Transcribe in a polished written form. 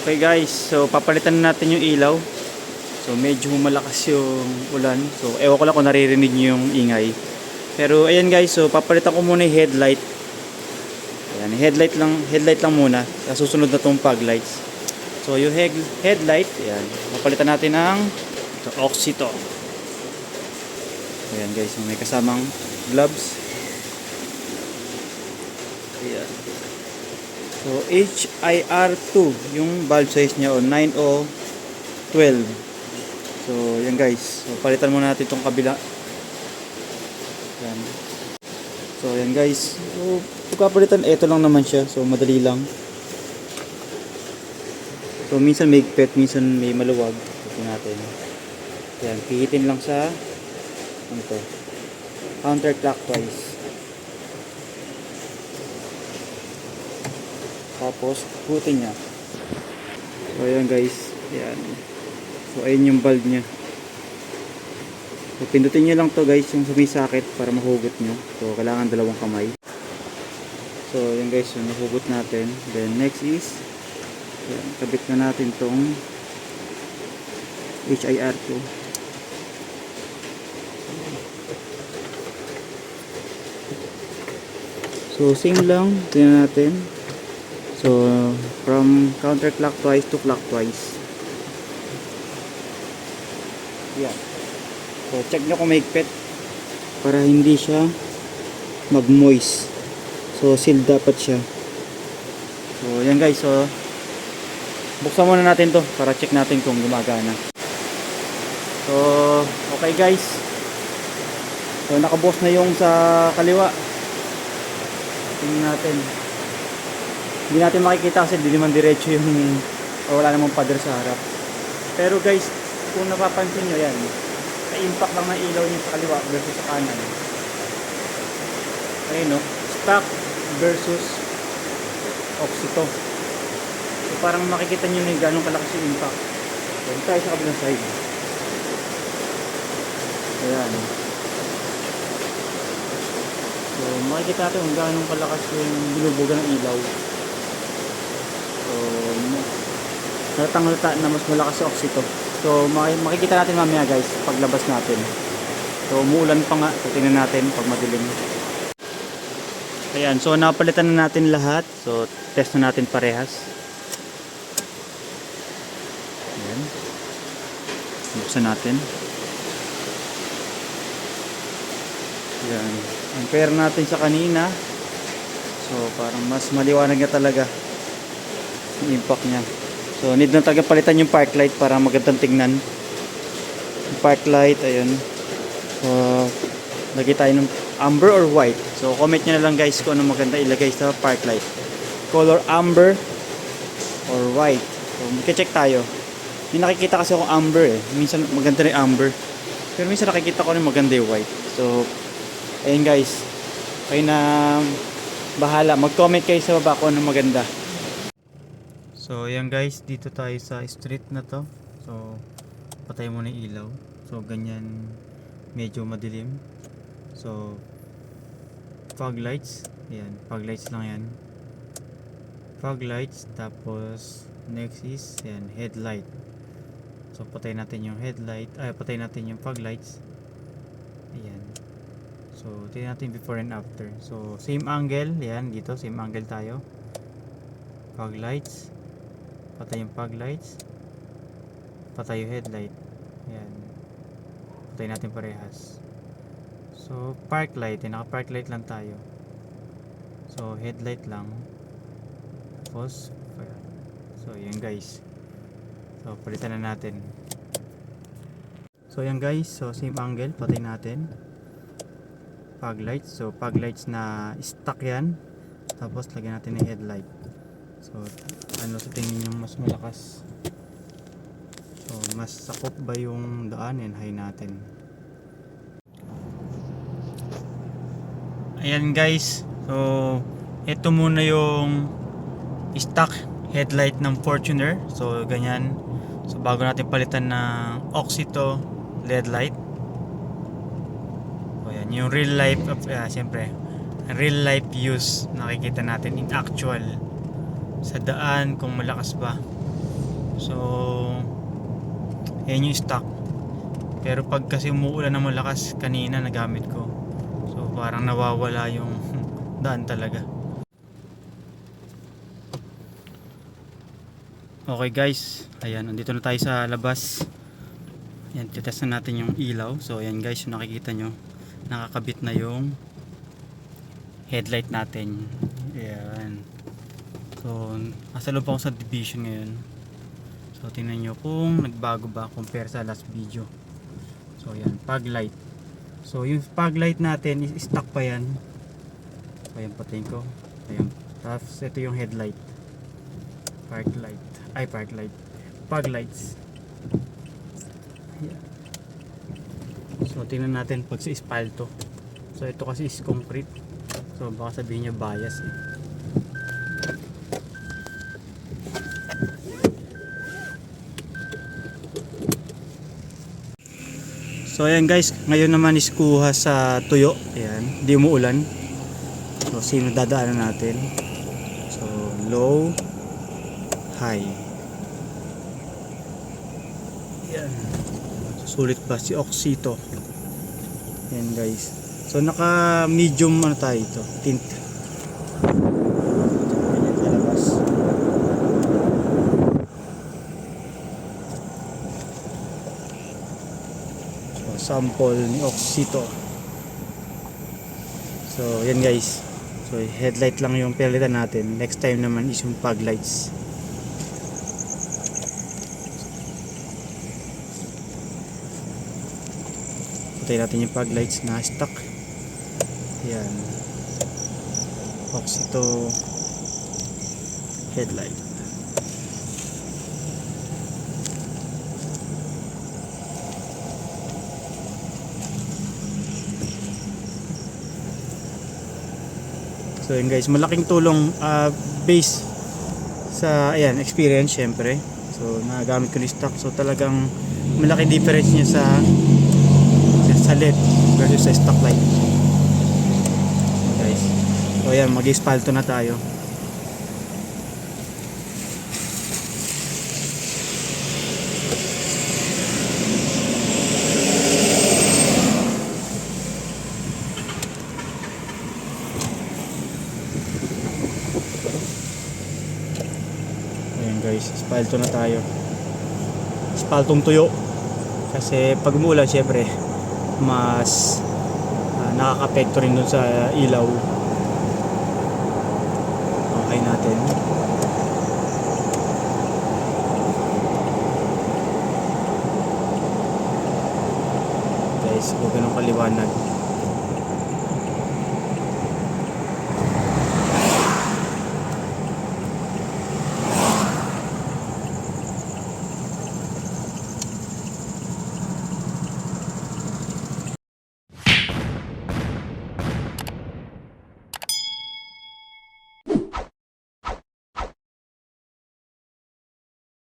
Okay guys, so papalitan na natin yung ilaw. So medyo malakas yung ulan. So ewan ko lang kung naririnig nyo yung ingay. Pero ayan guys, so papalitan ko muna yung headlight. Ayan, headlight lang muna. Susunod na tong fog lights. So yung headlight, ayan, papalitan natin ng Oxito. Ayan guys, may kasamang gloves. Ayan. So HIR2 yung valve size niya, o 9012. So yan guys, so palitan muna natin itong kabila. Yan. So yan guys, so pagkapalitan, ito lang naman siya, so madali lang. So minsan may higpit, minsan may maluwag. Ito natin. Yan, pihitin lang sa ano to, counterclockwise. Tapos putin niya. So ayan guys, yan. So ayun yung bulb niya. So pindutin niyo lang to guys, yung sumisakit, para mahugot nyo. So kailangan dalawang kamay. So ayan guys, yung nahugot natin. Then next is, yan, kabit na natin tong HIR2. So same lang, tingnan natin. So from counterclockwise to clockwise. Yan. So check nyo kung may higpit, para hindi siya mag-moist. So sealed dapat siya. So yan guys, so buksan muna natin to para check natin kung gumagana. So okay guys, so nakabukas na yung sa kaliwa. Tingnan natin. Hindi natin makikita kasi hindi naman diretso yung, wala namang pader sa harap. Pero guys, kung napapansin nyo, yan, ka-impact lang ng ilaw niya sa kaliwa versus sa kanan. Ayun no, stock versus Oxito. So parang makikita nyo na gano'ng kalakas yung impact. Yan tayo sa kabilang side. Ayan. So makikita natin kung gano'ng kalakas yung binubuga ng ilaw. So natatanghalata na mas malakas sa Oxito. So makikita natin mamaya guys paglabas natin. So umuulan pa nga, so tingnan natin pag madilim. Ayan, so napalitan na natin lahat. So test na natin parehas. Ayan, buksan natin. Ayan, compare natin sa kanina. So parang mas maliwanag na talaga yung impact niya. So need na talaga palitan yung park light para magandang tingnan. Yung park light, ayun. So lagay tayo ng amber or white. So comment nyo na lang guys kung ano maganda ilagay sa park light. Color amber or white. So magka-check tayo. May nakikita kasi akong amber eh. Minsan maganda rin amber. Pero minsan nakikita ko rin maganda yung white. So ayun guys, kayo na bahala. Mag-comment kayo sa baba kung ano maganda. So ayan guys, dito tayo sa street na to. So patay muna yung ilaw. So ganyan, medyo madilim. So fog lights. Ayan, fog lights lang yan. Fog lights. Tapos next is ayan, headlight. So patay natin yung headlight. Ay, patay natin yung fog lights. Ayan. So tingnan natin before and after. So same angle. Ayan, dito same angle tayo. Fog lights. Patay yung fog lights. Patay yung headlight. Ayan. Patay natin parehas. So park light, naka park light lang tayo. So headlight lang. Tapos so yan guys. So palitan na natin. So yan guys, so same angle, patay natin. Fog lights. So fog lights na stuck yan. Tapos lagyan natin ng headlight. So ano sa tingin nyo mas malakas? So mas sakop ba yung daan? And high natin. Ayan guys, so ito muna yung stock headlight ng Fortuner. So ganyan. So bago natin palitan ng Oxito LED light. So yan, yung real life siyempre, real life use nakikita natin in actual sa daan kung malakas ba. So yan yung stock. Pero pag kasi umuulan na malakas kanina nagamit ko, so parang nawawala yung daan talaga. Okay guys, ayan, andito na tayo sa labas. Ayan, titest na natin yung ilaw. So ayan guys, yung nakikita nyo, nakakabit na yung headlight natin. Ayan. So nasa loob ako sa division ngayon. So tingnan nyo kung nagbago ba compare sa last video. So ayan, fog light. So yung fog light natin is stock pa yan. So ayan, patayin ko. Ayan. Tapos ito yung headlight. Park light. Ay, park light. Fog lights. Ayan. So tingnan natin pag sa espalto. So ito kasi is concrete. So baka sabihin nyo bias eh. So ayan guys, ngayon naman is kuha sa tuyo. Ayan, hindi umuulan. So sino dadaanan natin? So low, high. Ayan. Sulit pa si Oxito. Ayan guys. So naka medium ano tayo ito, tint. Ayan sa labas. Sample ni Oxito. So yan guys, so headlight lang yung pilitan natin. Next time naman is yung fog lights. Patay natin yung fog lights na stock. Yan, Oxito headlight. So yun guys, malaking tulong base sa ayan, experience syempre. So nagamit ko ni stock. So talagang malaki difference niya sa LED versus sa stock light. So, guys. So ayan, mag-espalto na tayo. Guys, espalto na tayo. Espaltong tuyo. Kasi pag umuulan syempre mas nakaka-apekto rin dun sa ilaw. Okay natin. Guys, huwag ganun kaliwanag.